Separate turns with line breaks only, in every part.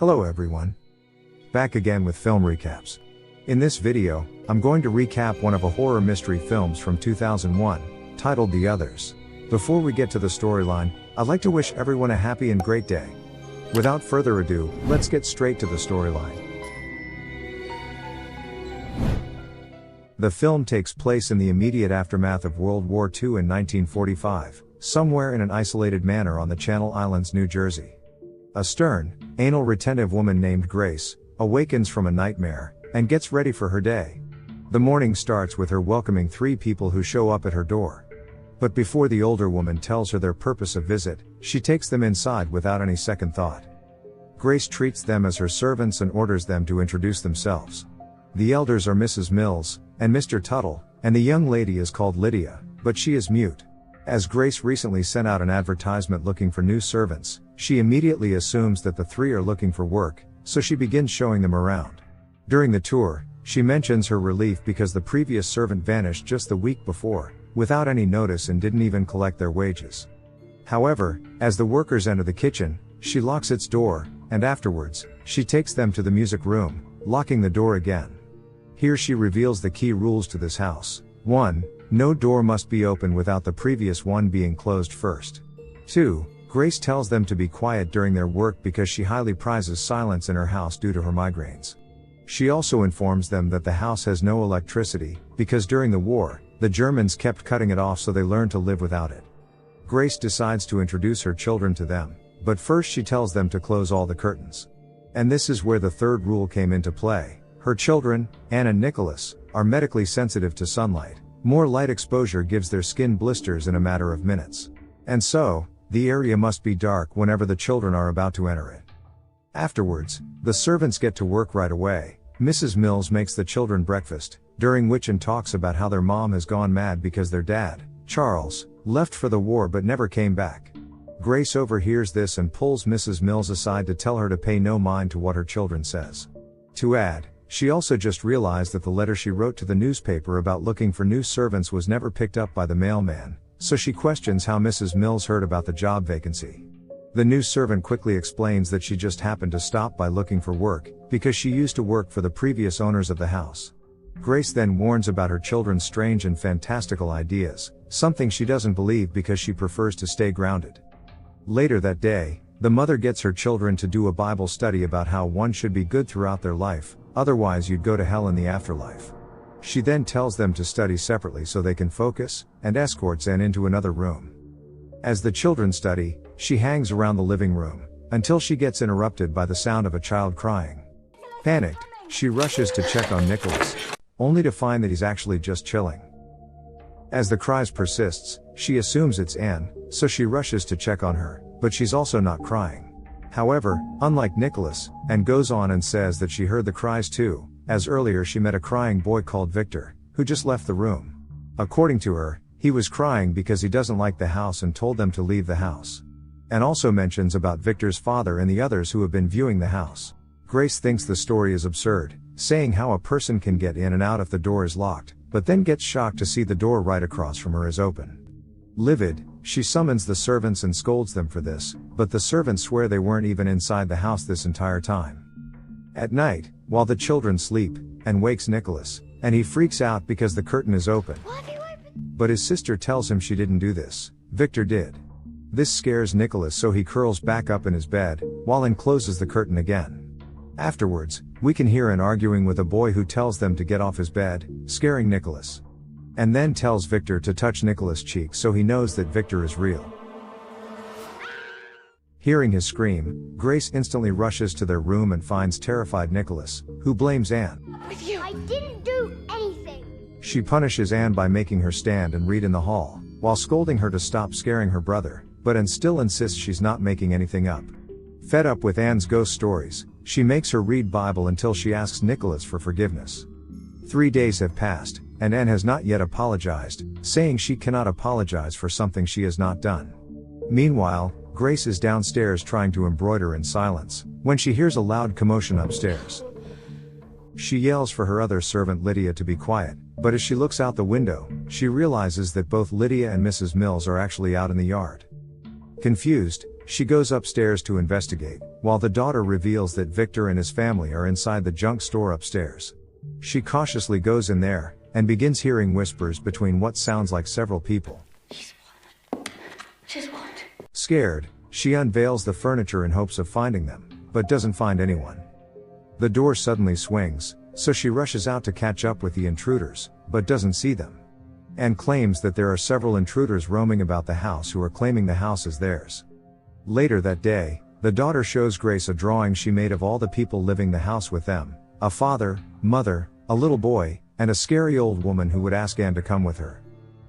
Hello everyone. Back again with film recaps. In this video, I'm going to recap one of a horror mystery films from 2001, titled The Others. Before we get to the storyline, I'd like to wish everyone a happy and great day. Without further ado, let's get straight to the storyline. The film takes place in the immediate aftermath of World War II in 1945, somewhere in an isolated manor on the Channel Islands, New Jersey. A stern, anal retentive woman named Grace awakens from a nightmare and gets ready for her day. The morning starts with her welcoming 3 people who show up at her door. But before the older woman tells her their purpose of visit, she takes them inside without any second thought. Grace treats them as her servants and orders them to introduce themselves. The elders are Mrs. Mills and Mr. Tuttle, and the young lady is called Lydia, but she is mute. As Grace recently sent out an advertisement looking for new servants, she immediately assumes that the 3 are looking for work, so she begins showing them around. During the tour, she mentions her relief because the previous servant vanished just the week before, without any notice, and didn't even collect their wages. However, as the workers enter the kitchen, she locks its door, and afterwards, she takes them to the music room, locking the door again. Here she reveals the key rules to this house. 1. No door must be open without the previous one being closed first. 2. Grace tells them to be quiet during their work because she highly prizes silence in her house due to her migraines. She also informs them that the house has no electricity, because during the war, the Germans kept cutting it off, so they learned to live without it. Grace decides to introduce her children to them, but first she tells them to close all the curtains. And this is where the 3rd rule came into play. Her children, Anne and Nicholas, are medically sensitive to sunlight. More light exposure gives their skin blisters in a matter of minutes. And so, the area must be dark whenever the children are about to enter it. Afterwards, the servants get to work right away. Mrs. Mills makes the children breakfast, during which Anne talks about how their mom has gone mad because their dad, Charles, left for the war but never came back. Grace overhears this and pulls Mrs. Mills aside to tell her to pay no mind to what her children says. To add, she also just realized that the letter she wrote to the newspaper about looking for new servants was never picked up by the mailman, so she questions how Mrs. Mills heard about the job vacancy. The new servant quickly explains that she just happened to stop by looking for work, because she used to work for the previous owners of the house. Grace then warns about her children's strange and fantastical ideas, something she doesn't believe because she prefers to stay grounded. Later that day, the mother gets her children to do a Bible study about how one should be good throughout their life, otherwise you'd go to hell in the afterlife. She then tells them to study separately so they can focus, and escorts Anne into another room. As the children study, she hangs around the living room, until she gets interrupted by the sound of a child crying. Panicked, she rushes to check on Nicholas, only to find that he's actually just chilling. As the cries persists, she assumes it's Anne, so she rushes to check on her, but she's also not crying. However, unlike Nicholas, Anne goes on and says that she heard the cries too, as earlier she met a crying boy called Victor, who just left the room. According to her, he was crying because he doesn't like the house and told them to leave the house. Anne also mentions about Victor's father and the others who have been viewing the house. Grace thinks the story is absurd, saying how a person can get in and out if the door is locked, but then gets shocked to see the door right across from her is open. Livid, she summons the servants and scolds them for this, but the servants swear they weren't even inside the house this entire time. At night, while the children sleep, Anne wakes Nicholas, and he freaks out because the curtain is open. But his sister tells him she didn't do this, Victor did. This scares Nicholas, so he curls back up in his bed, while Anne closes the curtain again. Afterwards, we can hear Anne arguing with a boy who tells them to get off his bed, scaring Nicholas. And then tells Victor to touch Nicholas' cheek so he knows that Victor is real. Hearing his scream, Grace instantly rushes to their room and finds terrified Nicholas, who blames Anne.
With you. I didn't do anything.
She punishes Anne by making her stand and read in the hall, while scolding her to stop scaring her brother, but Anne still insists she's not making anything up. Fed up with Anne's ghost stories, she makes her read Bible until she asks Nicholas for forgiveness. 3 days have passed, and Anne has not yet apologized, saying she cannot apologize for something she has not done. Meanwhile, Grace is downstairs trying to embroider in silence, when she hears a loud commotion upstairs. She yells for her other servant Lydia to be quiet, but as she looks out the window, she realizes that both Lydia and Mrs. Mills are actually out in the yard. Confused, She goes upstairs to investigate, while the daughter reveals that Victor and his family are inside the junk store upstairs. She cautiously goes in there, and begins hearing whispers between what sounds like several people.
She's what?
Scared, she unveils the furniture in hopes of finding them, but doesn't find anyone. The door suddenly swings, so she rushes out to catch up with the intruders, but doesn't see them. And claims that there are several intruders roaming about the house who are claiming the house as theirs. Later that day, the daughter shows Grace a drawing she made of all the people living the house with them, a father, mother, a little boy, and a scary old woman who would ask Anne to come with her.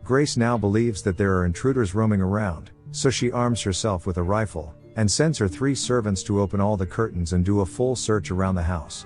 Grace now believes that there are intruders roaming around, so she arms herself with a rifle, and sends her 3 servants to open all the curtains and do a full search around the house.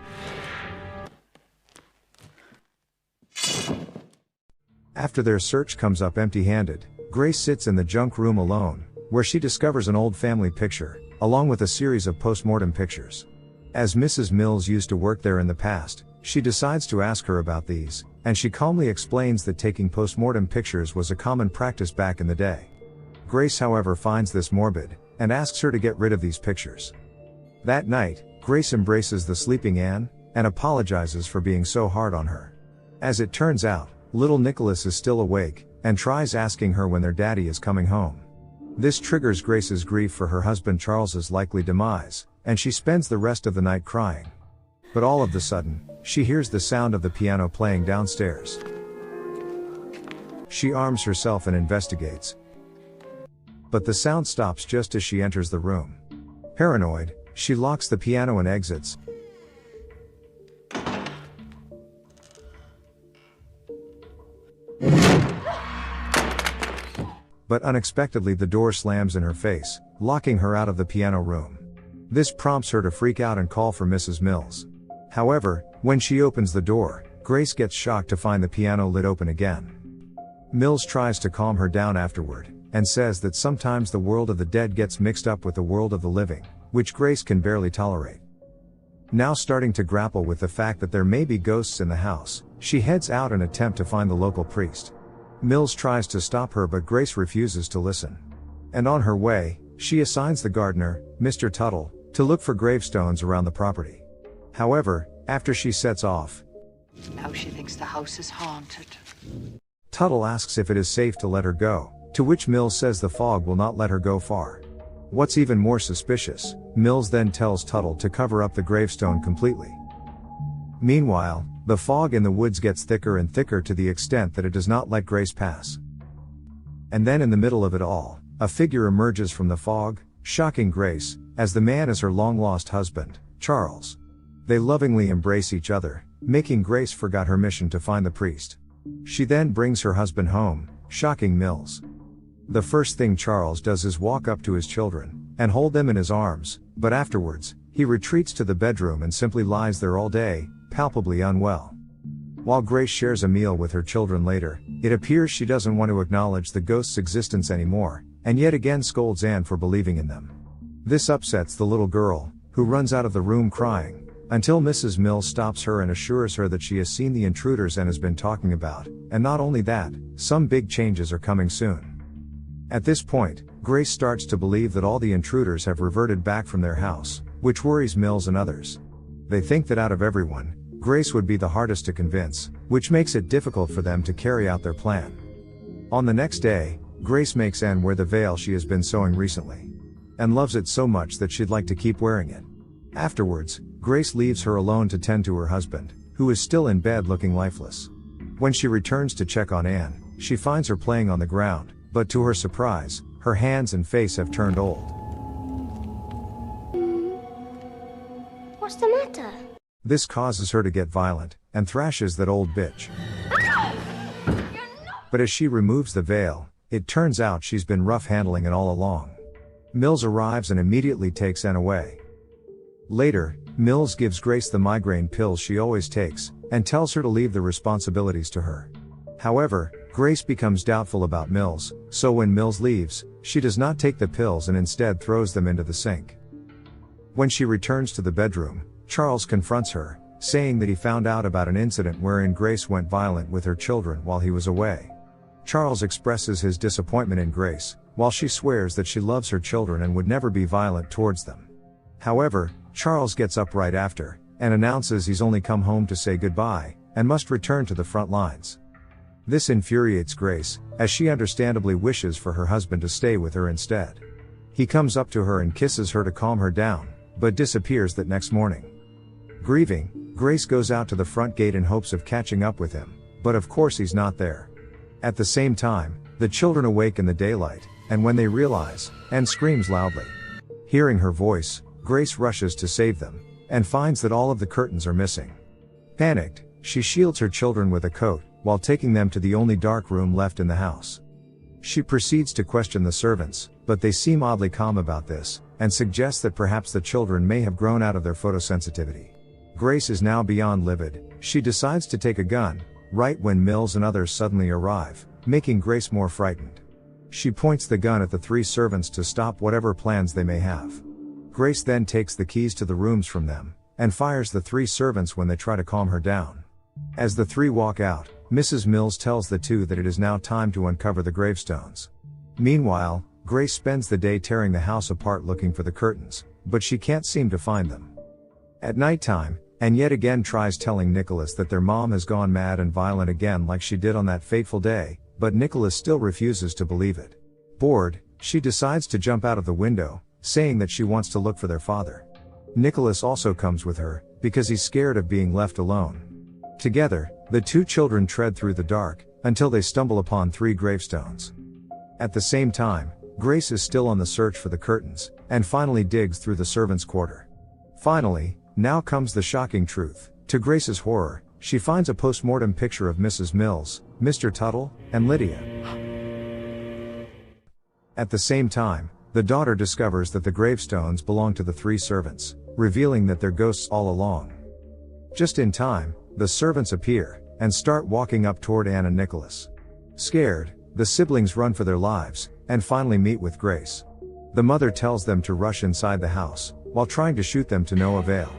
After their search comes up empty-handed, Grace sits in the junk room alone, where she discovers an old family picture, along with a series of post-mortem pictures. As Mrs. Mills used to work there in the past, she decides to ask her about these, and she calmly explains that taking post-mortem pictures was a common practice back in the day. Grace, however, finds this morbid, and asks her to get rid of these pictures. That night, Grace embraces the sleeping Anne, and apologizes for being so hard on her. As it turns out, little Nicholas is still awake, and tries asking her when their daddy is coming home. This triggers Grace's grief for her husband Charles's likely demise, and she spends the rest of the night crying. But all of a sudden, she hears the sound of the piano playing downstairs. She arms herself and investigates. But the sound stops just as she enters the room. Paranoid, she locks the piano and exits. But unexpectedly the door slams in her face, locking her out of the piano room. This prompts her to freak out and call for Mrs. Mills. However, when she opens the door, Grace gets shocked to find the piano lid open again. Mills tries to calm her down afterward, and says that sometimes the world of the dead gets mixed up with the world of the living, which Grace can barely tolerate. Now starting to grapple with the fact that there may be ghosts in the house, she heads out and attempt to find the local priest. Mills tries to stop her, but Grace refuses to listen. And on her way, she assigns the gardener, Mr. Tuttle, to look for gravestones around the property. However, after she sets off,
Now she thinks the house is haunted.
Tuttle asks if it is safe to let her go, to which Mills says the fog will not let her go far. What's even more suspicious, Mills then tells Tuttle to cover up the gravestone completely. Meanwhile, the fog in the woods gets thicker and thicker to the extent that it does not let Grace pass. And then in the middle of it all, a figure emerges from the fog, shocking Grace, as the man is her long-lost husband, Charles. They lovingly embrace each other, making Grace forget her mission to find the priest. She then brings her husband home, shocking Mills. The first thing Charles does is walk up to his children, and hold them in his arms, but afterwards, he retreats to the bedroom and simply lies there all day, palpably unwell. While Grace shares a meal with her children later, it appears she doesn't want to acknowledge the ghost's existence anymore, and yet again scolds Anne for believing in them. This upsets the little girl, who runs out of the room crying, until Mrs. Mills stops her and assures her that she has seen the intruders Anne has been talking about, and not only that, some big changes are coming soon. At this point, Grace starts to believe that all the intruders have reverted back from their house, which worries Mills and others. They think that out of everyone, Grace would be the hardest to convince, which makes it difficult for them to carry out their plan. On the next day, Grace makes Anne wear the veil she has been sewing recently, and loves it so much that she'd like to keep wearing it. Afterwards, Grace leaves her alone to tend to her husband, who is still in bed looking lifeless. When she returns to check on Anne, she finds her playing on the ground, but to her surprise, her hands and face have turned old.
What's the matter?
This causes her to get violent, and thrashes that old bitch. But as she removes the veil, it turns out she's been rough handling it all along. Mills arrives and immediately takes Anne away. Later, Mills gives Grace the migraine pills she always takes, and tells her to leave the responsibilities to her. However, Grace becomes doubtful about Mills, so when Mills leaves, she does not take the pills and instead throws them into the sink. When she returns to the bedroom, Charles confronts her, saying that he found out about an incident wherein Grace went violent with her children while he was away. Charles expresses his disappointment in Grace, while she swears that she loves her children and would never be violent towards them. However, Charles gets up right after, and announces he's only come home to say goodbye, and must return to the front lines. This infuriates Grace, as she understandably wishes for her husband to stay with her instead. He comes up to her and kisses her to calm her down, but disappears that next morning. Grieving, Grace goes out to the front gate in hopes of catching up with him, but of course he's not there. At the same time, the children awake in the daylight, and when they realize, and screams loudly. Hearing her voice, Grace rushes to save them, and finds that all of the curtains are missing. Panicked, she shields her children with a coat, while taking them to the only dark room left in the house. She proceeds to question the servants, but they seem oddly calm about this, and suggest that perhaps the children may have grown out of their photosensitivity. Grace is now beyond livid. She decides to take a gun, right when Mills and others suddenly arrive, making Grace more frightened. She points the gun at the three servants to stop whatever plans they may have. Grace then takes the keys to the rooms from them, and fires the three servants when they try to calm her down. As the three walk out, Mrs. Mills tells the two that it is now time to uncover the gravestones. Meanwhile, Grace spends the day tearing the house apart looking for the curtains, but she can't seem to find them. At nighttime, Anne yet again tries telling Nicholas that their mom has gone mad and violent again like she did on that fateful day, but Nicholas still refuses to believe it. Bored, she decides to jump out of the window, saying that she wants to look for their father. Nicholas also comes with her, because he's scared of being left alone. Together, the two children tread through the dark, until they stumble upon three gravestones. At the same time, Grace is still on the search for the curtains, and finally digs through the servants' quarter. Finally, now comes the shocking truth. To Grace's horror, she finds a post-mortem picture of Mrs. Mills, Mr. Tuttle, and Lydia. At the same time, the daughter discovers that the gravestones belong to the three servants, revealing that they're ghosts all along. Just in time, the servants appear, and start walking up toward Anne and Nicholas. Scared, the siblings run for their lives, and finally meet with Grace. The mother tells them to rush inside the house, while trying to shoot them to no avail.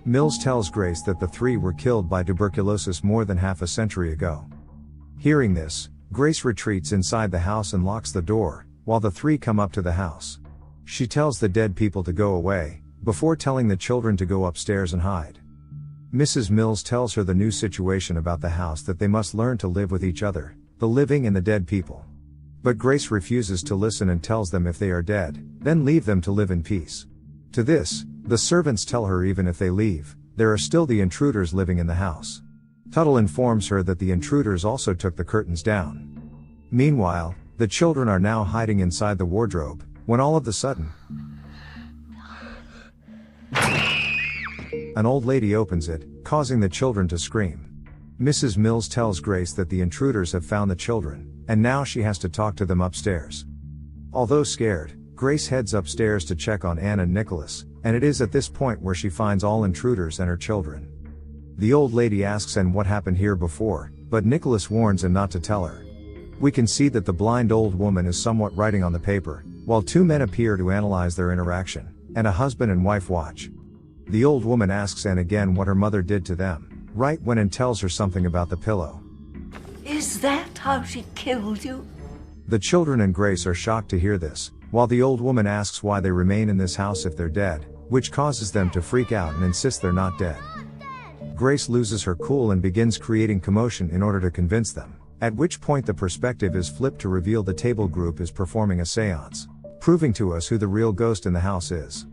Mills tells Grace that the three were killed by tuberculosis more than half a century ago. Hearing this, Grace retreats inside the house and locks the door, while the three come up to the house. She tells the dead people to go away, before telling the children to go upstairs and hide. Mrs. Mills tells her the new situation about the house, that they must learn to live with each other, the living and the dead people. But Grace refuses to listen and tells them if they are dead, then leave them to live in peace. To this, the servants tell her even if they leave, there are still the intruders living in the house. Tuttle informs her that the intruders also took the curtains down. Meanwhile, the children are now hiding inside the wardrobe, when all of a sudden, an old lady opens it, causing the children to scream. Mrs. Mills tells Grace that the intruders have found the children, and now she has to talk to them upstairs. Although scared, Grace heads upstairs to check on Anne and Nicholas, and it is at this point where she finds all intruders and her children. The old lady asks Anne what happened here before, but Nicholas warns Anne not to tell her. We can see that the blind old woman is somewhat writing on the paper, while two men appear to analyze their interaction, and a husband and wife watch. The old woman asks Anne again what her mother did to them, right when Anne tells her something about the pillow.
Is that how she killed you?
The children and Grace are shocked to hear this, while the old woman asks why they remain in this house if they're dead, which causes them to freak out and insist they're not dead. Grace loses her cool and begins creating commotion in order to convince them, at which point the perspective is flipped to reveal the table group is performing a seance, proving to us who the real ghost in the house is.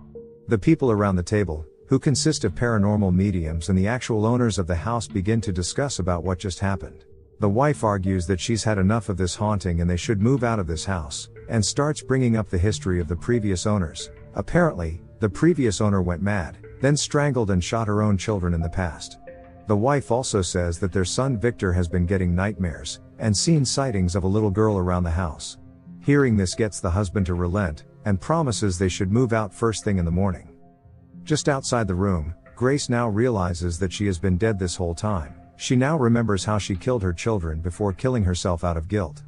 The people around the table, who consist of paranormal mediums and the actual owners of the house, begin to discuss about what just happened. The wife argues that she's had enough of this haunting and they should move out of this house, and starts bringing up the history of the previous owners. Apparently, the previous owner went mad, then strangled and shot her own children in the past. The wife also says that their son Victor has been getting nightmares, and seen sightings of a little girl around the house. Hearing this gets the husband to relent, and promises they should move out first thing in the morning. Just outside the room, Grace now realizes that she has been dead this whole time. She now remembers how she killed her children before killing herself out of guilt.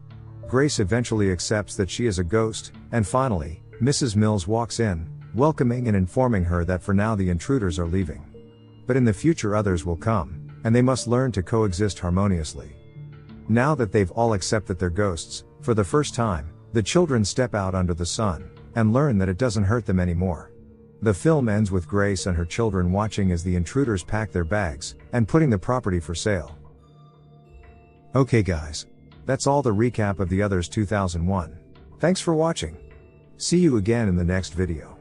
Grace eventually accepts that she is a ghost, and finally, Mrs. Mills walks in, welcoming and informing her that for now the intruders are leaving. But in the future others will come, and they must learn to coexist harmoniously. Now that they've all accepted they're ghosts, For the first time, the children step out under the sun, and learn that it doesn't hurt them anymore. The film ends with Grace and her children watching as the intruders pack their bags, and putting the property for sale. Okay guys. That's all the recap of The Others 2001. Thanks for watching. See you again in the next video.